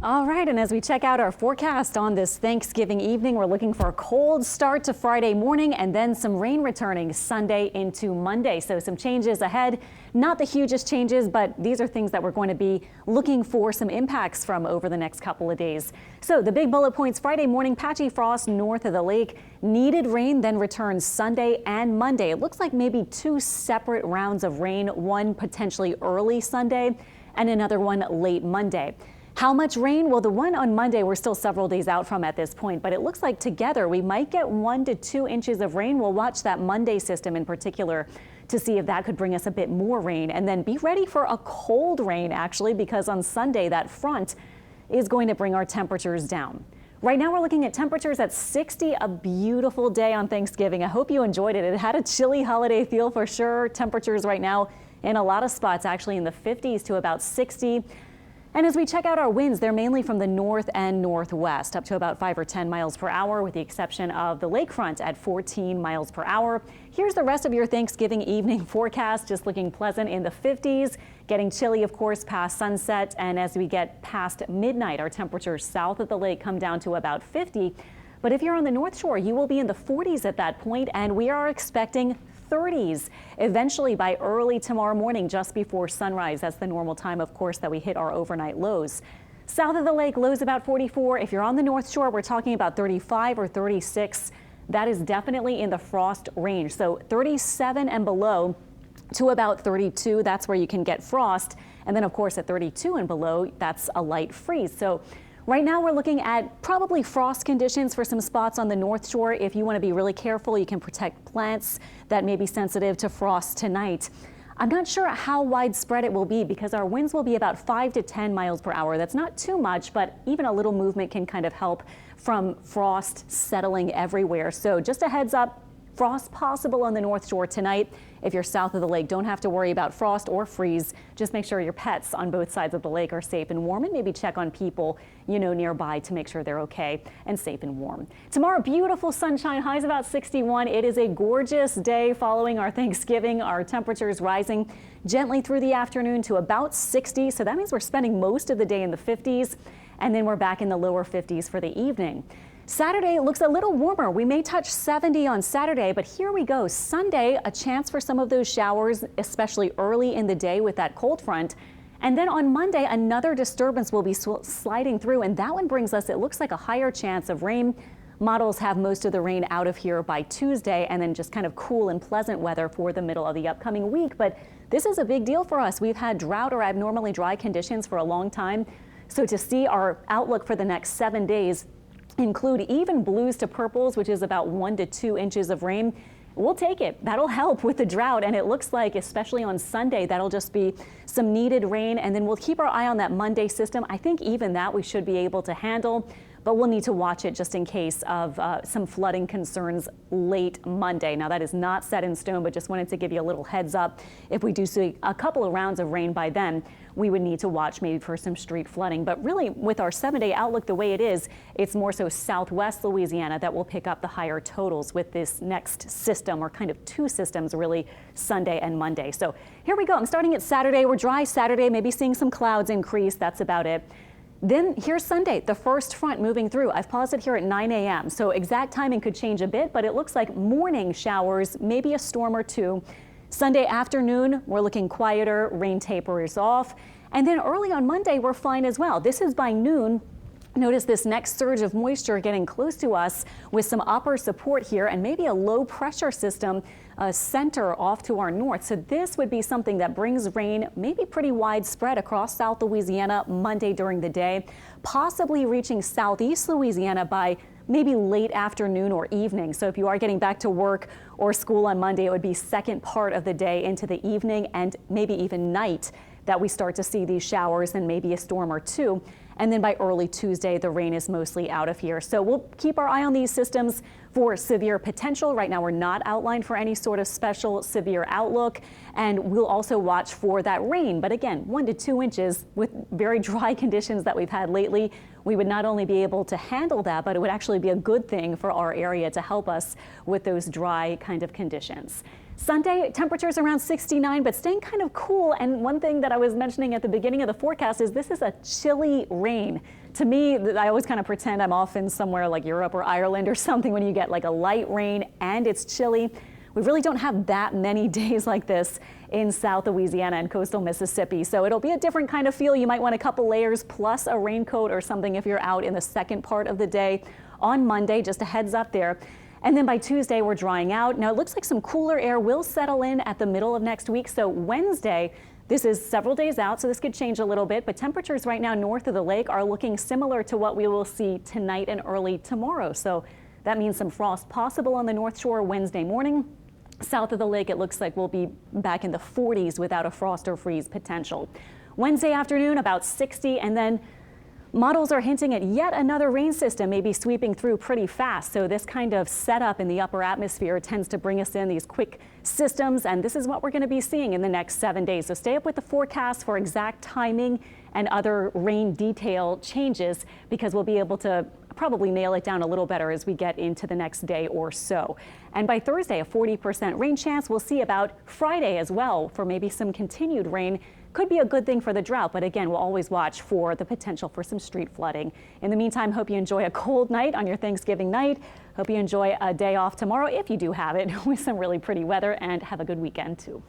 All right, and as we check out our forecast on this Thanksgiving evening, we're looking for a cold start to Friday morning and then some rain returning Sunday into Monday. So some changes ahead, not the hugest changes, but these are things that we're going to be looking for some impacts from over the next couple of days. So the big bullet points: Friday morning, patchy frost north of the lake, needed rain then returns Sunday and Monday. It looks like maybe two separate rounds of rain, one potentially early Sunday and another one late Monday. How much rain? Well, the one on Monday we're still several days out from at this point, but it looks like together we might get 1 to 2 inches of rain. We'll watch that Monday system in particular to see if that could bring us a bit more rain, and then be ready for a cold rain actually, because on Sunday that front is going to bring our temperatures down. Right now we're looking at temperatures at 60, a beautiful day on Thanksgiving. I hope you enjoyed it. It had a chilly holiday feel for sure. Temperatures right now in a lot of spots actually in the 50s to about 60. And as we check out our winds, they're mainly from the north and northwest, up to about 5 or 10 miles per hour, with the exception of the lakefront at 14 miles per hour. Here's the rest of your Thanksgiving evening forecast, just looking pleasant in the 50s, getting chilly, of course, past sunset. And as we get past midnight, our temperatures south of the lake come down to about 50. But if you're on the North Shore, you will be in the 40s at that point, and we are expecting 30s eventually by early tomorrow morning, just before sunrise. That's the normal time, of course, that we hit our overnight lows. South of the lake, lows about 44. If you're on the North Shore, we're talking about 35 or 36. That is definitely in the frost range. So 37 and below to about 32, that's where you can get frost. And then, of course, at 32 and below, that's a light freeze. So right now we're looking at probably frost conditions for some spots on the North Shore. If you want to be really careful, you can protect plants that may be sensitive to frost tonight. I'm not sure how widespread it will be, because our winds will be about 5 to 10 miles per hour. That's not too much, but even a little movement can kind of help from frost settling everywhere. So just a heads up, frost possible on the North Shore tonight. If you're south of the lake, don't have to worry about frost or freeze. Just make sure your pets on both sides of the lake are safe and warm, and maybe check on people nearby to make sure they're okay and safe and warm. Tomorrow, beautiful sunshine, highs about 61. It is a gorgeous day following our Thanksgiving. Our temperatures rising gently through the afternoon to about 60. So that means we're spending most of the day in the 50s, and then we're back in the lower 50s for the evening. Saturday looks a little warmer. We may touch 70 on Saturday, but here we go. Sunday, a chance for some of those showers, especially early in the day with that cold front. And then on Monday, another disturbance will be sliding through, and that one brings us, it looks like, a higher chance of rain. Models have most of the rain out of here by Tuesday, and then just kind of cool and pleasant weather for the middle of the upcoming week. But this is a big deal for us. We've had drought or abnormally dry conditions for a long time. So to see our outlook for the next 7 days include even blues to purples, which is about 1 to 2 inches of rain, we'll take it. That'll help with the drought. And it looks like, especially on Sunday, that'll just be some needed rain. And then we'll keep our eye on that Monday system. I think even that we should be able to handle, but we'll need to watch it just in case of some flooding concerns late Monday. Now, that is not set in stone, but just wanted to give you a little heads up. If we do see a couple of rounds of rain by then, we would need to watch maybe for some street flooding. But really, with our 7-day outlook the way it is, it's more so southwest Louisiana that will pick up the higher totals with this next system, or kind of two systems really, Sunday and Monday. So here we go. I'm starting at Saturday. We're dry Saturday, maybe seeing some clouds increase. That's about it. Then here's Sunday, the first front moving through. I've paused it here at 9 a.m. So exact timing could change a bit, but it looks like morning showers, maybe a storm or two. Sunday afternoon, we're looking quieter, rain tapers off. And then early on Monday, we're fine as well. This is by noon. Notice this next surge of moisture getting close to us with some upper support here, and maybe a low pressure system center off to our north. So this would be something that brings rain, maybe pretty widespread across South Louisiana Monday during the day, possibly reaching southeast Louisiana by maybe late afternoon or evening. So if you are getting back to work or school on Monday, it would be second part of the day into the evening and maybe even night that we start to see these showers, and maybe a storm or two. And then by early Tuesday, the rain is mostly out of here. So we'll keep our eye on these systems for severe potential. Right now, we're not outlined for any sort of special severe outlook. And we'll also watch for that rain. But again, 1 to 2 inches with very dry conditions that we've had lately. We would not only be able to handle that, but it would actually be a good thing for our area to help us with those dry kind of conditions. Sunday, temperatures around 69, but staying kind of cool. And one thing that I was mentioning at the beginning of the forecast is this is a chilly rain. To me, I always kind of pretend I'm off in somewhere like Europe or Ireland or something when you get like a light rain and it's chilly. We really don't have that many days like this in South Louisiana and coastal Mississippi. So it'll be a different kind of feel. You might want a couple layers plus a raincoat or something if you're out in the second part of the day on Monday. Just a heads up there. And then by Tuesday, we're drying out. Now, it looks like some cooler air will settle in at the middle of next week. So Wednesday, this is several days out, so this could change a little bit. But temperatures right now north of the lake are looking similar to what we will see tonight and early tomorrow. So that means some frost possible on the North Shore Wednesday morning. South of the lake, it looks like we'll be back in the 40s without a frost or freeze potential. Wednesday afternoon, about 60, and then models are hinting at yet another rain system may be sweeping through pretty fast. So this kind of setup in the upper atmosphere tends to bring us in these quick systems, and this is what we're going to be seeing in the next 7 days. So stay up with the forecast for exact timing and other rain detail changes, because we'll be able to probably nail it down a little better as we get into the next day or so. And by Thursday, a 40% rain chance. We'll see about Friday as well for maybe some continued rain. Could be a good thing for the drought, but again, we'll always watch for the potential for some street flooding. In the meantime, hope you enjoy a cold night on your Thanksgiving night. Hope you enjoy a day off tomorrow, if you do have it, with some really pretty weather, and have a good weekend too.